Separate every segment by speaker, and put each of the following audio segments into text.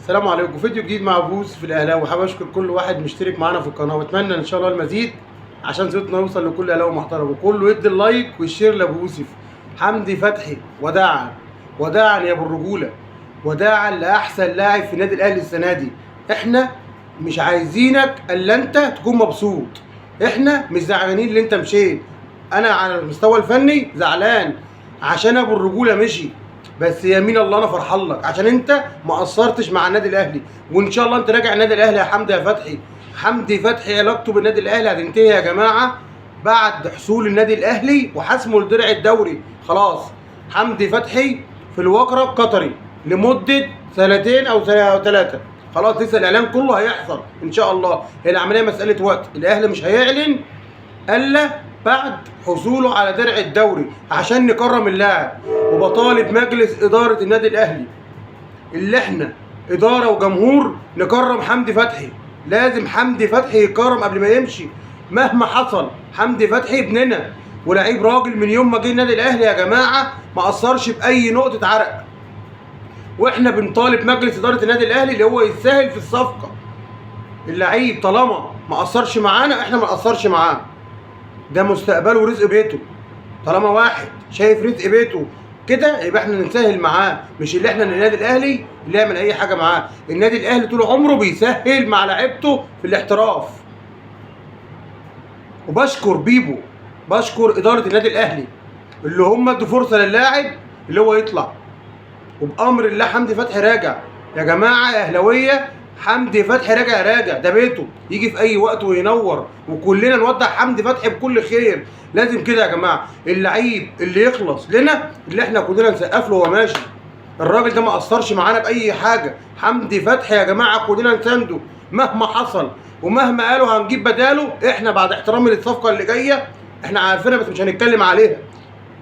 Speaker 1: السلام عليكم. فيديو جديد مع بوس في الاهلاوي، وحابب اشكر كل واحد مشترك معانا في القناه، واتمنى ان شاء الله المزيد عشان صوتنا يوصل لكل اهلاوي محترم، وكله يدي اللايك والشير لابو يوسف. حمدي فتحي وداعا وداعا يا ابو الرجوله، وداعا لاحسن لاعب في النادي الاهلي السنه دي. احنا مش عايزينك الا انت تكون مبسوط، احنا مش زعلانين اللي انت مشيت. انا على المستوى الفني زعلان عشان ابو الرجوله مشي، بس يمين الله انا فرحان لك عشان انت ما قصرتش مع النادي الاهلي، وان شاء الله انت راجع النادي الاهلي يا حمدي يا فتحي. حمدي فتحي علاقته بالنادي الاهلي هتنتهي يا جماعه بعد حصول النادي الاهلي وحسمه لدرع الدوري. خلاص حمدي فتحي في الوقرة القطري لمده سنتين او ثلاثه، خلاص لسه الاعلان كله هيحصل ان شاء الله. هي العمليه مساله وقت، الاهلي مش هيعلن الا بعد حصوله على درع الدوري عشان نكرم اللاعب. وبطالب مجلس اداره النادي الاهلي اللي احنا اداره وجمهور نكرم حمدي فتحي، لازم حمدي فتحي يكرم قبل ما يمشي مهما حصل. حمدي فتحي ابننا ولعيب راجل، من يوم ما جه النادي الاهلي يا جماعه ما قصرش باي نقطه عرق، واحنا بنطالب مجلس اداره النادي الاهلي اللي هو يسهل في الصفقه. اللعيب طالما ما قصرش معانا احنا ما نقصرش معاه، ده مستقبله ورزق بيته. طالما واحد شايف رزق بيته كده يبقى احنا نسهل معاه، مش اللي احنا النادي الاهلي اللي يعمل اي حاجه معاه. النادي الاهلي طول عمره بيسهل مع لعيبته في الاحتراف، وبشكر بيبو، بشكر اداره النادي الاهلي اللي هم ادوا فرصه للاعب اللي هو يطلع. وبامر الله حمدي فتحي راجع يا جماعه يا اهلاويه، حمدي فتحي راجع، ده بيته يجي في اي وقت وينور، وكلنا نودع حمدي فتحي بكل خير. لازم كده يا جماعه، اللعيب اللي يخلص لنا اللي احنا كلنا نسقف له وهو ماشي. الراجل ده ما قصرش معانا باي حاجه، حمدي فتحي يا جماعه كلنا نسانده مهما حصل، ومهما قالوا هنجيب بداله. احنا بعد احترامي للصفقه اللي جايه احنا عارفينها بس مش هنتكلم عليها،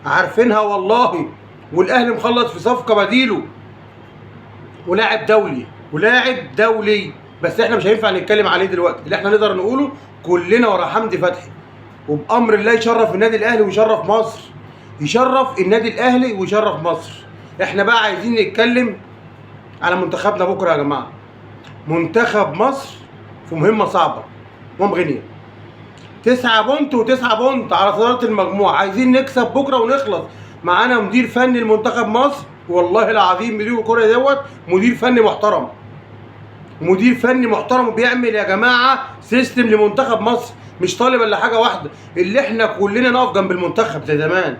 Speaker 1: عارفينها والله. والاهلي مخلص في صفقه بديله ولاعب دولي، بس احنا مش هينفع نتكلم عليه دلوقتي. اللي احنا نقدر نقوله كلنا ورا حمدي فتحي، وبامر الله يشرف النادي الاهلي ويشرف مصر، يشرف النادي الاهلي ويشرف مصر. احنا بقى عايزين نتكلم على منتخبنا بكره يا جماعه. منتخب مصر في مهمه صعبه ومغنيه، 9 بونت و9 بونت على صداره المجموعه. عايزين نكسب بكره ونخلص. معانا مدير فني لمنتخب مصر والله العظيم مدير الكوره دوت مدير فني محترم، مدير فني محترم وبيعمل يا جماعه سيستم لمنتخب مصر. مش طالب الا حاجه واحده، اللي احنا كلنا نقف جنب المنتخب زي زمان،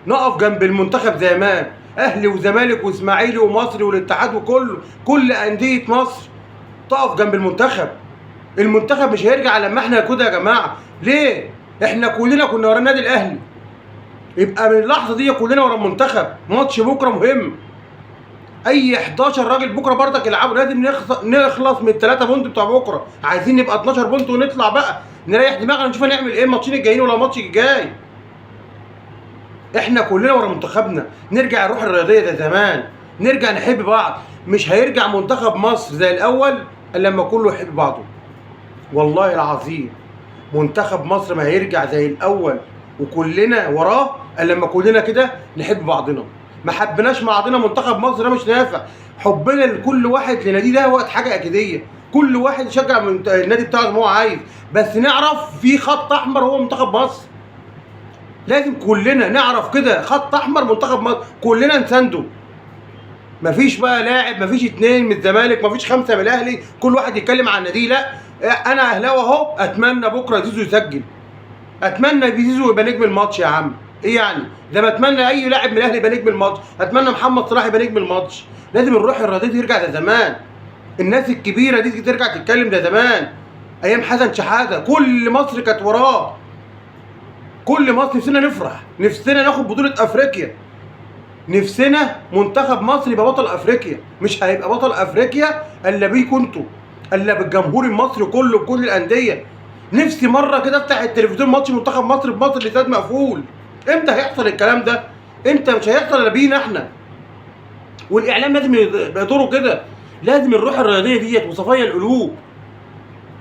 Speaker 1: نقف جنب المنتخب زي زمان. اهلي وزمالك واسماعيلي ومصري والاتحاد وكله كل انديه مصر تقف جنب المنتخب. المنتخب مش هيرجع لما احنا كده يا جماعه. ليه؟ احنا كلنا كنا ورا النادي الاهلي، يبقى من اللحظه دي كلنا ورا المنتخب. ماتش بكره مهم، اي 11 راجل بكره برضك يلعبوا. لازم نخلص من ال3 بونت بتوع بكره، عايزين نبقى 12 بونت ونطلع بقى نريح دماغنا نشوف هنعمل ايه الماتشين الجايين ولا الماتش الجاي. احنا كلنا ورا منتخبنا، نرجع الروح الرياضيه زي زمان، نرجع نحب بعض. مش هيرجع منتخب مصر زي الاول الا لما كله يحب بعضه. والله العظيم منتخب مصر ما هيرجع زي الاول وكلنا وراه الا لما كلنا كده نحب بعضنا. ما حبناش بعضنا منتخب مصر ده مش نافع. حبنا لكل واحد لنادي ده وقت حاجه اكيديه، كل واحد يشجع من النادي بتاعه زي ما هو عايز، بس نعرف في خط احمر هو منتخب مصر. لازم كلنا نعرف كده خط احمر منتخب مصر، كلنا نسانده. مفيش بقى لاعب، مفيش 2 من الزمالك، مفيش 5 من الاهلي كل واحد يتكلم عن ناديه. لا، انا اهلاوي اهو، اتمنى بكره زيزو يسجل، اتمنى زيزو يبقى نجم الماتش يا عم. ايه يعني؟ ده ما اتمنى اي لاعب من الاهلي يبقى نجم الماتش، اتمنى محمد صلاح يبقى نجم الماتش. لازم الروح الرياضيه ترجع زي زمان، الناس الكبيره دي ترجع تتكلم زي زمان، ايام حسن شحاته كل مصر كانت وراه، كل مصر نفسنا نفرح، نفسنا ناخد بطوله افريقيا، نفسنا منتخب مصر يبقى بطل افريقيا. مش هيبقى بطل افريقيا الا بيكوا انتوا، الا بالجمهور المصري كله بكل الانديه. نفسي مره كده افتح التلفزيون ماتش منتخب مصر في مصر الاستاد مقفول. امتى هيحصل الكلام ده؟ انت مش هيحصل الا بينا احنا. والاعلام لازم يبقى دوره كده، لازم الروح الرياضيه ديت وصفايا القلوب.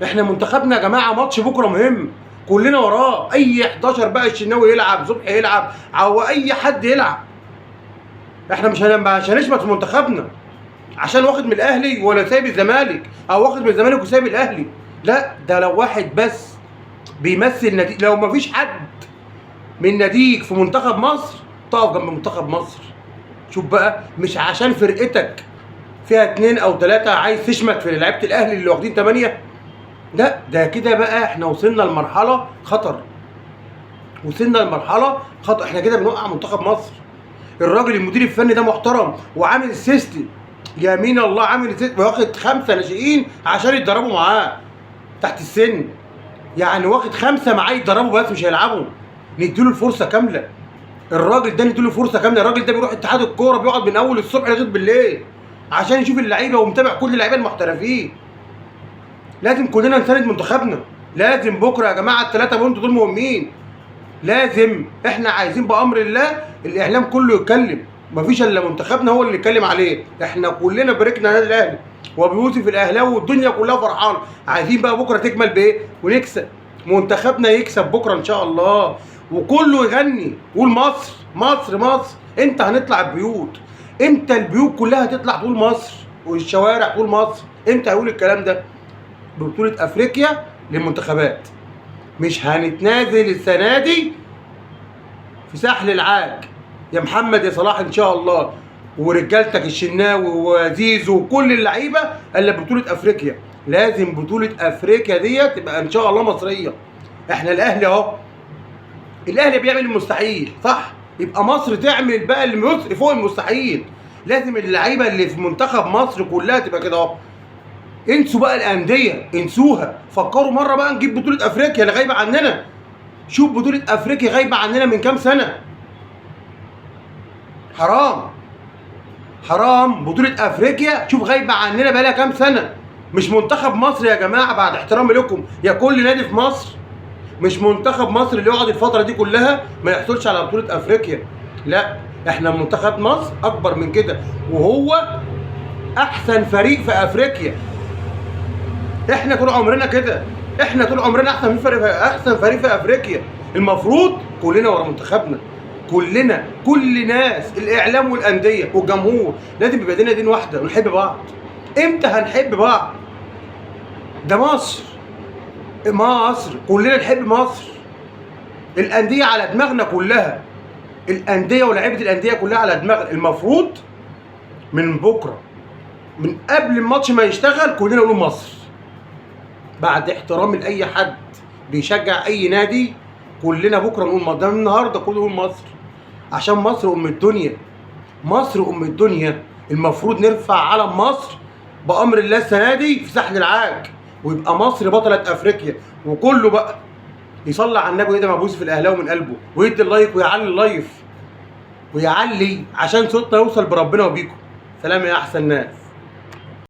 Speaker 1: احنا منتخبنا يا جماعه ماتش بكره مهم، كلنا وراه. اي 11 بقى، الشناوي يلعب، صبحي يلعب، او اي حد يلعب، احنا مش هنشمت في منتخبنا. عشان واخد من الاهلي ولا سايب الزمالك، او واخد من الزمالك وسايب الاهلي. لا، ده لو واحد بس بيمثل نادي، لو مفيش حد من ناديك في منتخب مصر تقف جنب منتخب مصر. شوف بقى، مش عشان فرقتك فيها 2 أو 3 عايز تشمت في لعيبه الاهلي اللي واخدين 8. لا، ده كده بقى احنا وصلنا لمرحله خطر. وصلنا لمرحله خطر، احنا كده بنوقع منتخب مصر. الراجل المدير الفني ده محترم وعامل السيستم، يمين الله عامل السيستم، واخد 5 ناشئين عشان يتدربوا معاه تحت السن. يعني واخد 5 معاه يتدربوا بس مش هيلعبوا. نديله الفرصه كامله. الراجل ده نديله فرصه كامله. الراجل ده بيروح اتحاد الكوره بيقعد من اول الصبح لغايه بالليل عشان يشوف اللعيبه ومتابع كل اللعيبه المحترفين. لازم كلنا نساند منتخبنا. لازم بكره يا جماعه ال3 بونت دول مهمين. لازم احنا عايزين بامر الله الاعلام كله يتكلم، مفيش الا منتخبنا هو اللي يتكلم عليه. احنا كلنا باركنا النادي الاهلي وبيوسف الاهلاوي والدنيا كلها فرحانه. عايزين بقى بكره تكمل بايه ونكسب، منتخبنا يكسب بكره ان شاء الله، وكله يغني يقول مصر مصر مصر. امتى هنطلع البيوت؟ امتى البيوت كلها تطلع تقول مصر والشوارع تقول مصر؟ امتى هيقول الكلام ده؟ ببطوله افريقيا للمنتخبات. مش هنتنازل السنه دي في ساحل العاج يا محمد يا صلاح ان شاء الله، ورجالتك الشناوي وزيزو وكل اللعيبه الا بطوله افريقيا. لازم بطوله افريقيا ديت تبقى ان شاء الله مصريه. احنا الاهلي اهو، الاهلي بيعمل المستحيل صح، يبقى مصر تعمل بقى اللي فوق المستحيل. لازم اللعيبه اللي في منتخب مصر كلها تبقى كده اهو. انسوا بقى الانديه، انسوها، فكروا مره بقى نجيب بطوله افريقيا اللي غايبه عننا. شوف بطوله افريقيا غايبه عننا من كام سنه. حرام حرام، بطوله افريقيا شوف غايبه عننا بقالها كام سنه. مش منتخب مصر يا جماعه، بعد احترامي لكم يا كل نادي في مصر، مش منتخب مصر اللي يقعد الفتره دي كلها ما يحصلش على بطوله افريقيا. لا، احنا منتخب مصر اكبر من كده، وهو احسن فريق في افريقيا. احنا طول عمرنا كده، احنا طول عمرنا احسن فريق في افريقيا. المفروض كلنا ورا منتخبنا، كلنا، كل ناس الاعلام والانديه والجمهور لازم يبقى لنا دين واحده ونحب بعض. امتى هنحب بعض؟ ده مصر، مصر كلنا نحب مصر. الانديه على دماغنا كلها، الانديه ولاعيبه الانديه كلها على دماغنا. المفروض من بكره، من قبل الماتش ما يشتغل كلنا نقول مصر، بعد احترام لاي حد بيشجع اي نادي. كلنا بكره نقول مصر، ده النهارده كله يقول مصر، عشان مصر ام الدنيا. مصر ام الدنيا. المفروض نرفع علم مصر بامر الله السنه دي في ساحل العاج، ويبقى مصر بطله افريقيا. وكله بقى يصلي على النبي ويدعي مبوس في الاهلاوي من قلبه ويدي اللايك ويعلي اللايف ويعلي عشان صوتنا يوصل بربنا وبيكم. سلام يا احسن ناس.